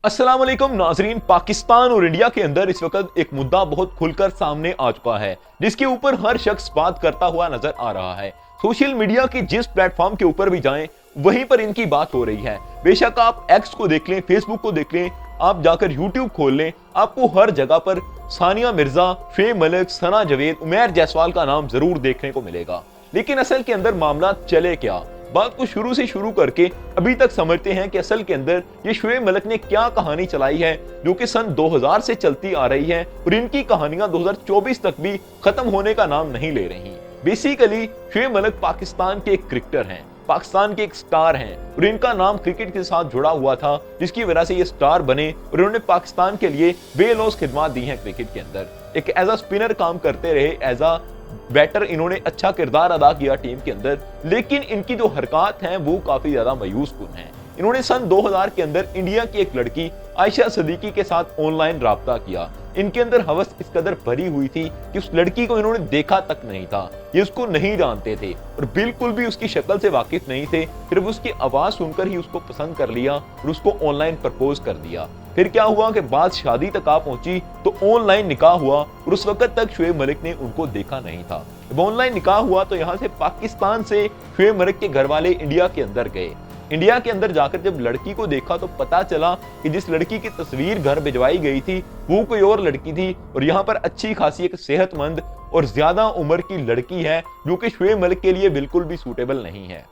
अस्सलाम वालेकुम नाजरीन। पाकिस्तान और इंडिया के अंदर इस वक्त एक मुद्दा बहुत खुलकर सामने आ चुका है, जिसके ऊपर हर शख्स बात करता हुआ नजर आ रहा है। सोशल मीडिया के जिस प्लेटफॉर्म के ऊपर भी जाएं, वहीं पर इनकी बात हो रही है। बेशक आप एक्स को देख लें, फेसबुक को देख लें, आप जाकर यूट्यूब खोल लें, आपको हर जगह पर सानिया मिर्जा, शुएब मलिक, सना जावेद, उमैर जायसवाल का नाम जरूर देखने को मिलेगा। लेकिन असल के अंदर मामला चले क्या, बात को शुरू से शुरू करके अभी तक समझते हैं कि असल के अंदर ये शुएब मलिक ने क्या कहानी चलाई है, जो कि सन 2000 से चलती आ रही है और इनकी कहानियां 2024 तक भी खत्म होने का नाम नहीं ले रही। बेसिकली शुएब मलिक पाकिस्तान के एक क्रिकेटर हैं, पाकिस्तान के एक स्टार हैं और इनका नाम क्रिकेट के साथ जुड़ा हुआ था, जिसकी वजह से ये स्टार बने और इन्होंने पाकिस्तान के लिए बेलौस खिदमत दी हैं। क्रिकेट के अंदर एक एज अ स्पिनर काम करते रहे, एज अ बैटर इन्होंने अच्छा किरदार अदा किया टीम के अंदर। लेकिन इनकी जो हरकत हैं वो काफी ज्यादा मायूस कुन हैं। इन्होंने सन 2000 के अंदर इंडिया की एक लड़की आयशा सदीकी के साथ ऑनलाइन राब्ता किया। इनके अंदर हवस इस कदर भरी हुई थी कि उस लड़की को इन्होंने देखा तक नहीं था, ये उसको नहीं जानते थे और बिल्कुल भी उसकी शक्ल से वाकिफ नहीं थे। सिर्फ उसकी आवाज सुनकर ही उसको पसंद कर लिया और उसको ऑनलाइन प्रपोज कर दिया। फिर क्या हुआ कि बात शादी तक आ पहुंची तो ऑनलाइन निकाह हुआ और उस वक्त तक शुएब मलिक ने उनको देखा नहीं था। जब ऑनलाइन निकाह हुआ तो यहाँ से पाकिस्तान से शुएब मलिक के घर वाले इंडिया के अंदर गए। इंडिया के अंदर जाकर जब लड़की को देखा तो पता चला कि जिस लड़की की तस्वीर घर भिजवाई गई थी वो कोई और लड़की थी और यहाँ पर अच्छी खासी एक सेहतमंद और ज्यादा उम्र की लड़की है, जो कि शुएब मलिक के लिए बिल्कुल भी सूटेबल नहीं है।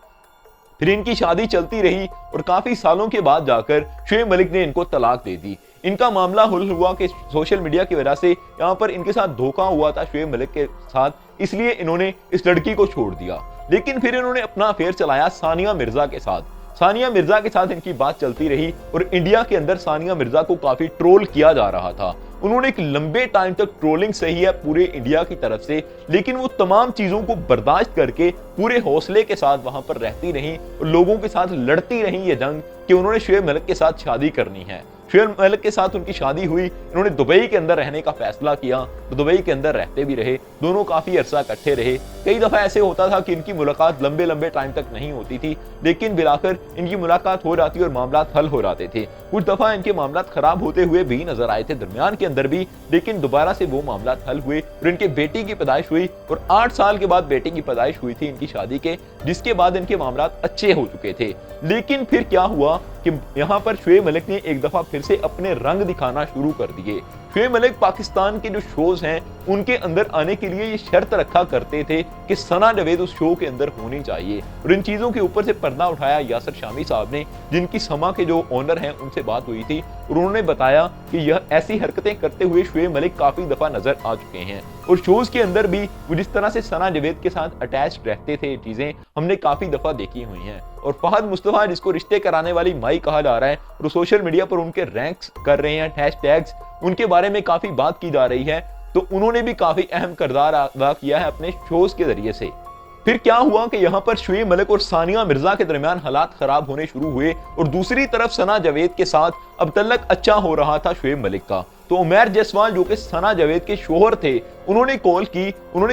फिर इनकी शादी चलती रही और काफी सालों के बाद जाकर शुएब मलिक ने इनको तलाक दे दी। इनका मामला हल हुआ कि सोशल मीडिया की वजह से यहाँ पर इनके साथ धोखा हुआ था शुएब मलिक के साथ, इसलिए इन्होंने इस लड़की को छोड़ दिया। लेकिन फिर इन्होंने अपना अफेयर चलाया सानिया मिर्जा के साथ। सानिया मिर्जा के साथ इनकी बात चलती रही और इंडिया के अंदर सानिया मिर्जा को काफी ट्रोल किया जा रहा था। उन्होंने एक लंबे टाइम तक ट्रोलिंग सही है पूरे इंडिया की तरफ से, लेकिन वो तमाम चीजों को बर्दाश्त करके पूरे हौसले के साथ वहां पर रहती रही और लोगों के साथ लड़ती रही ये जंग कि उन्होंने शुएब मलिक के साथ शादी करनी है। शुएब मलिक के साथ उनकी शादी हुई, इन्होंने दुबई के अंदर रहने का फैसला किया तो दुबई के अंदर रहते भी रहे, दोनों काफी अरसा इकट्ठे रहे। कई दफा ऐसे होता था कि इनकी मुलाकात लंबे लंबे टाइम तक नहीं होती थी, लेकिन बिलाकर इनकी मुलाकात हो जाती और मामला हल हो जाते थे। कुछ दफा इनके मामला खराब होते हुए भी नजर आए थे दरमियान के अंदर भी, लेकिन दोबारा से वो मामला हल हुए और इनके बेटी की पैदाइश हुई और 8 साल के बाद बेटी की पैदाइश हुई थी इनकी शादी के, जिसके बाद इनके मामला अच्छे हो चुके थे। लेकिन फिर क्या हुआ कि यहाँ पर शुएब मलिक ने एक दफा फिर से अपने रंग दिखाना शुरू कर दिए। शुएब मलिक पाकिस्तान के जो शोज हैं उनके अंदर आने के लिए ये शर्त रखा करते थे कि सना जावेद उस शो के अंदर होनी चाहिए और इन चीजों के ऊपर से पर्दा उठाया यासर शामी साहब ने, जिनकी समा के जो ओनर हैं उनसे बात हुई थी और उन्होंने बताया कि यह ऐसी हरकतें करते हुए शुएब मलिक काफी दफा नजर आ चुके हैं और शोज के अंदर भी वो जिस तरह से सना जावेद के साथ अटैच रहते थे, चीजें हमने काफी दफा देखी हुई हैं। और फहद मुस्तफा जिसको रिश्ते कराने वाली माई कहा जा रहा है और सोशल मीडिया पर उनके रैंक्स कर रहे हैं, हैशटैग्स उनके बारे में काफी बात की जा रही है, तो उन्होंने भी काफी अहम किरदार अदा किया है अपने शोज के जरिए से। फिर क्या हुआ कि यहाँ पर शुएब मलिक और सानिया मिर्जा के दरमियान हालात खराब होने शुरू हुए और दूसरी तरफ सना जावेद के साथ अब तलक अच्छा हो रहा था शुएब मलिक का। तो उमैर जायसवाल जो कि सना जावेद के शोहर थे, उन्होंने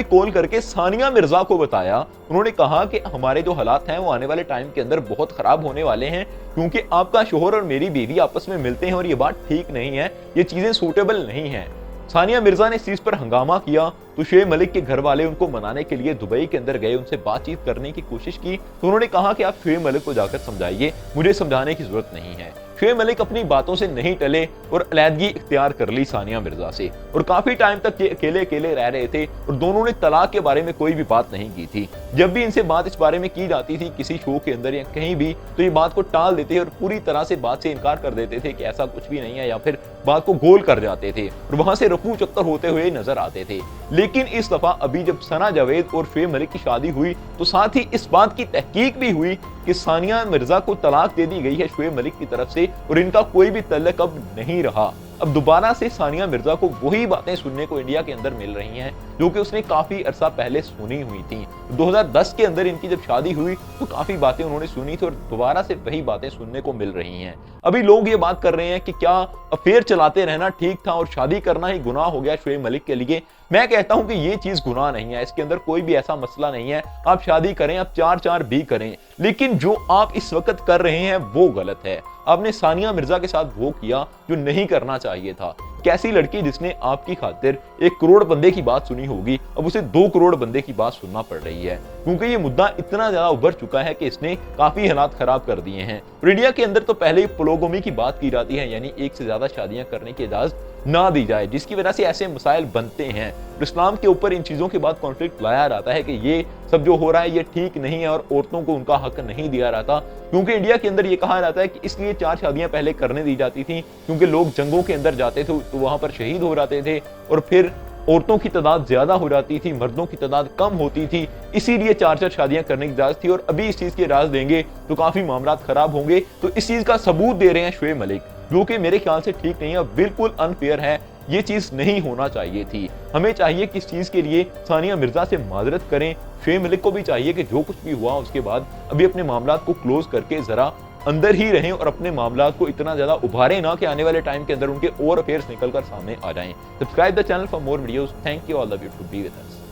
कॉल करके सानिया मिर्जा को बताया। उन्होंने कहा कि हमारे जो हालात हैं वो आने वाले टाइम के अंदर बहुत खराब होने वाले हैं, क्योंकि आपका शोहर और मेरी बीवी आपस में मिलते हैं और ये बात ठीक नहीं है, ये चीजें सूटेबल नहीं है। सानिया मिर्जा ने इस चीज पर हंगामा किया तो शुएब मलिक के घर वाले उनको मनाने के लिए दुबई के अंदर गए, उनसे बातचीत करने की कोशिश की तो उन्होंने कहा कि आप शुएब मलिक को जाकर समझाइए, मुझे समझाने की जरूरत नहीं है। शुएब मलिक अपनी बातों से नहीं टले और अलैदगी इख्तियार कर ली सानिया मिर्जा से और काफी टाइम तक ये अकेले अकेले रह रहे थे और दोनों ने तलाक के बारे में कोई भी बात नहीं की थी। जब भी इनसे बात इस बारे में की जाती थी किसी शो के अंदर या कहीं भी, तो ये बात को टाल देते और पूरी तरह से बात से इनकार कर देते थे कि ऐसा कुछ भी नहीं है, या फिर बात को गोल कर जाते थे और वहां से रफू चक्कर होते हुए नजर आते थे। लेकिन इस दफा अभी जब सना जावेद और शुएब मलिक की शादी हुई तो साथ ही इस बात की तहकीक भी हुई कि सानिया मिर्जा को तलाक दे दी गई है शुएब मलिक की तरफ से और इनका कोई भी तल्लक अब नहीं रहा। अब दोबारा से सानिया मिर्जा को वही बातें सुनने को इंडिया के अंदर मिल रही हैं जो कि उसने काफी अरसा पहले सुनी हुई थी। 2010 के अंदर इनकी जब शादी हुई तो काफी बातें उन्होंने सुनी थी और दोबारा से वही बातें सुनने को मिल रही हैं। अभी लोग ये बात कर रहे हैं कि क्या अफेयर चलाते रहना ठीक था और शादी करना ही गुनाह हो गया शुएब मलिक के लिए। मैं कहता हूं कि ये चीज गुनाह नहीं है, इसके अंदर कोई भी ऐसा मसला नहीं है। आप शादी करें, आप 4-4 भी करें, लेकिन जो आप इस वक्त कर रहे हैं वो गलत है। آپ نے सानिया मिर्जा के साथ वो किया जो नहीं करना चाहिए था। कैसी लड़की जिसने आपकी खातिर 1 करोड़ बंदे की बात सुनी होगी, अब उसे 2 करोड़ बंदे की बात सुनना पड़ रही है, क्योंकि ये मुद्दा इतना ज्यादा उभर चुका है कि इसने काफी हालात खराब कर दिए हैं। और इंडिया के अंदर तो पहले ही पोलोगमी की बात की जाती है, यानी एक से ज्यादा शादियां करने की इजाजत ना दी जाए, जिसकी वजह से ऐसे मसाइल बनते हैं। इस्लाम के ऊपर इन चीजों के बाद कॉन्फ्लिक्ट लाया जाता है कि ये सब जो हो रहा है ये ठीक नहीं है और औरतों को उनका हक नहीं दिया जाता, क्योंकि इंडिया के अंदर ये कहा जाता है कि इसलिए 4 शादियां पहले करने दी जाती थी क्योंकि लोग जंगों के अंदर जाते थे तो वहां पर शहीद हो जाते थे और फिर औरतों की तादाद ज्यादा हो जाती थी, मर्दों की तादाद कम होती थी, इसीलिए 4-4 शादियां करने की इजाजत थी। और अभी इस चीज के राज देंगे तो काफी मामला खराब होंगे। तो इस चीज का सबूत दे रहे हैं शोएब मलिक, जो कि मेरे ख्याल से ठीक नहीं है, बिल्कुल अनफेयर है, ये चीज नहीं होना चाहिए थी। हमें चाहिए कि इस चीज के लिए सानिया मिर्जा से माजरत करें। शोएब मलिक को भी चाहिए कि जो कुछ भी हुआ उसके बाद अभी अपने मामला को क्लोज करके जरा अंदर ही रहें और अपने मामला को इतना ज्यादा उभारें ना कि आने वाले टाइम के अंदर उनके और अफेयर्स निकलकर सामने आ जाएं। Subscribe the channel for more videos. Thank you, all love you to be with us.